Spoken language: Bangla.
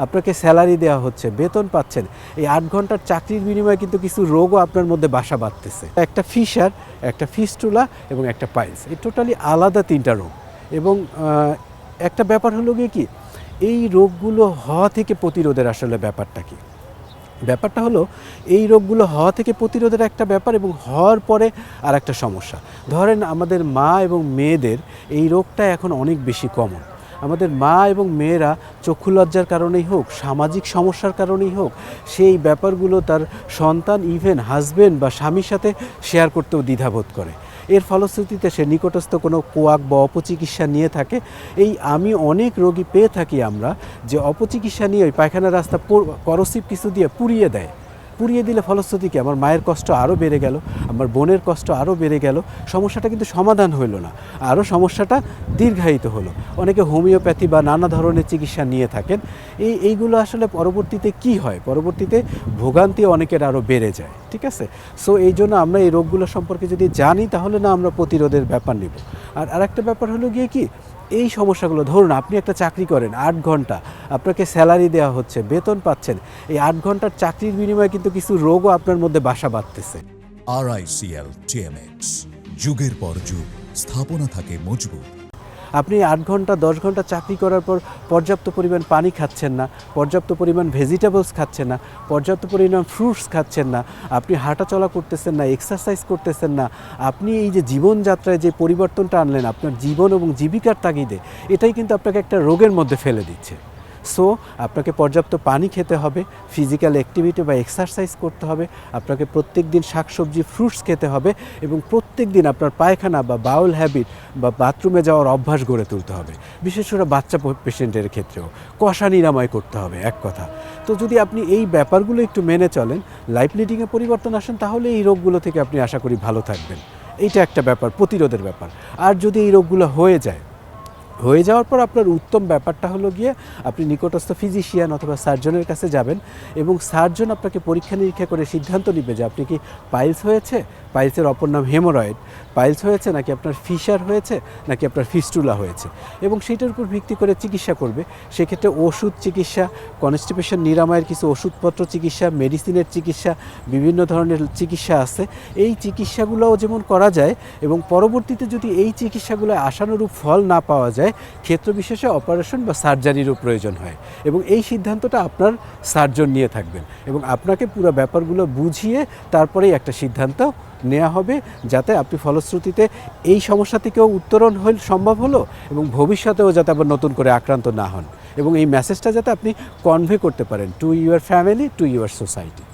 আপনাকে স্যালারি দেওয়া হচ্ছে, বেতন পাচ্ছেন, এই 8 ঘন্টার চাকরির বিনিময়ে কিন্তু কিছু রোগও আপনার মধ্যে বাসা বাঁধতেছে। একটা ফিশার, একটা ফিস্টুলা এবং একটা পাইলস, এই টোটালি আলাদা 3টা রোগ। এবং একটা ব্যাপার হলো গিয়ে কি, এই রোগগুলো হওয়া থেকে প্রতিরোধের আসলে ব্যাপারটা কি? ব্যাপারটা হলো এই রোগগুলো হওয়া থেকে প্রতিরোধের একটা ব্যাপার এবং হওয়ার পরে আর একটা সমস্যা। ধরেন আমাদের মা এবং মেয়েদের এই রোগটা এখন অনেক বেশি কমন। আমাদের মা এবং মেয়েরা চক্ষু লজ্জার কারণেই হোক, সামাজিক সমস্যার কারণেই হোক, সেই ব্যাপারগুলো তার সন্তান, ইভেন হাজবেন্ড বা স্বামীর সাথে শেয়ার করতেও দ্বিধাবোধ করে। এর ফলশ্রুতিতে সে নিকটস্থ কোনো কোয়াক বা অপচিকিৎসা নিয়ে থাকে। আমি অনেক রোগী পেয়ে থাকি আমরা, যে অপচিকিৎসা নিয়ে ওই পায়খানার রাস্তা করসিভ কিছু দিয়ে পুড়িয়ে দেয়। পুড়িয়ে দিলে ফলশ্রুতি কি, আমার মায়ের কষ্ট আরও বেড়ে গেল, আমার বোনের কষ্ট আরও বেড়ে গেল। সমস্যাটা কিন্তু সমাধান হইল না, আরও সমস্যাটা দীর্ঘায়িত হলো। অনেকে হোমিওপ্যাথি বা নানা ধরনের চিকিৎসা নিয়ে থাকেন। এইগুলো আসলে পরবর্তীতে কি হয়, পরবর্তীতে ভোগান্তি অনেকের আরও বেড়ে যায়। ঠিক আছে? সো এই জন্য আমরা এই রোগগুলো সম্পর্কে যদি জানি, তাহলে না আমরা প্রতিরোধের ব্যাপার নিব। আর আরেকটা ব্যাপার হলো গিয়ে কি, এই সমস্যাগুলো, ধরুন আপনি একটা চাকরি করেন 8 ঘন্টা, আপনাকে স্যালারি দেওয়া হচ্ছে, বেতন পাচ্ছেন, এই 8 ঘন্টার চাকরির বিনিময়ে কিন্তু কিছু রোগও আপনার মধ্যে বাসা বাঁধতেছে। RICL TMX, যুগের পর যুগ স্থাপনা থাকে মজবুত। আপনি 8 ঘন্টা 10 ঘন্টা চাকরি করার পর পর্যাপ্ত পরিমাণ পানি খাচ্ছেন না, পর্যাপ্ত পরিমাণ ভেজিটেবলস খাচ্ছেন না, পর্যাপ্ত পরিমাণ ফ্রুটস খাচ্ছেন না, আপনি হাঁটাচলা করতেছেন না, এক্সারসাইজ করতেছেন না। আপনি এই যে জীবনযাত্রায় যে পরিবর্তনটা আনলেন আপনার জীবন এবং জীবিকার তাগিদে, এটাই কিন্তু আপনাকে একটা রোগের মধ্যে ফেলে দিচ্ছে। সো আপনাকে পর্যাপ্ত পানি খেতে হবে, ফিজিক্যাল অ্যাক্টিভিটি বা এক্সারসাইজ করতে হবে, আপনাকে প্রত্যেক দিন শাকসবজি ফ্রুটস খেতে হবে এবং প্রত্যেক দিন আপনার পায়খানা বা বাউল হ্যাবিট বা বাথরুমে যাওয়ার অভ্যাস গড়ে তুলতে হবে। বিশেষ করে বাচ্চা পেশেন্টের ক্ষেত্রেও কষা নিরাময় করতে হবে, এক কথা। তো যদি আপনি এই ব্যাপারগুলো একটু মেনে চলেন, লাইফ লিডিংয়ে পরিবর্তন আসেন, তাহলে এই রোগগুলো থেকে আপনি আশা করি ভালো থাকবেন। এইটা একটা ব্যাপার, প্রতিরোধের ব্যাপার। আর যদি এই রোগগুলো হয়ে যাওয়ার পর আপনার উত্তম ব্যাপারটা হলো গিয়ে আপনি নিকটস্থ ফিজিশিয়ান অথবা সার্জনের কাছে যাবেন এবং সার্জন আপনাকে পরীক্ষা নিরীক্ষা করে সিদ্ধান্ত নেবে যে আপনি কি পাইলস হয়েছে, পাইলসের অপর নাম হেমোরয়েড, পাইলস হয়েছে নাকি আপনার ফিশার হয়েছে নাকি আপনার ফিস্টুলা হয়েছে, এবং সেটার উপর ভিত্তি করে চিকিৎসা করবে। সেক্ষেত্রে ওষুধ চিকিৎসা, কনস্টিপেশন নিরাময়ের কিছু ওষুধপত্র চিকিৎসা, মেডিসিনের চিকিৎসা, বিভিন্ন ধরনের চিকিৎসা আছে। এই চিকিৎসাগুলোও যেমন করা যায় এবং পরবর্তীতে যদি এই চিকিৎসাগুলো আশানুরূপ ফল না পাওয়া যায়, ক্ষেত্রবিশেষে অপারেশন বা সার্জারিরও প্রয়োজন হয়। এবং এই সিদ্ধান্তটা আপনার সার্জন নিয়ে থাকবেন এবং আপনাকে পুরো ব্যাপারগুলো বুঝিয়ে তারপরেই একটা সিদ্ধান্ত নেওয়া হবে, যাতে আপনি ফলশ্রুতিতে এই সমস্যা থেকেও উত্তরণ সম্ভব হলো এবং ভবিষ্যতেও যাতে আবার নতুন করে আক্রান্ত না হন, এবং এই মেসেজটা যাতে আপনি কনভে করতে পারেন to your family, to your society.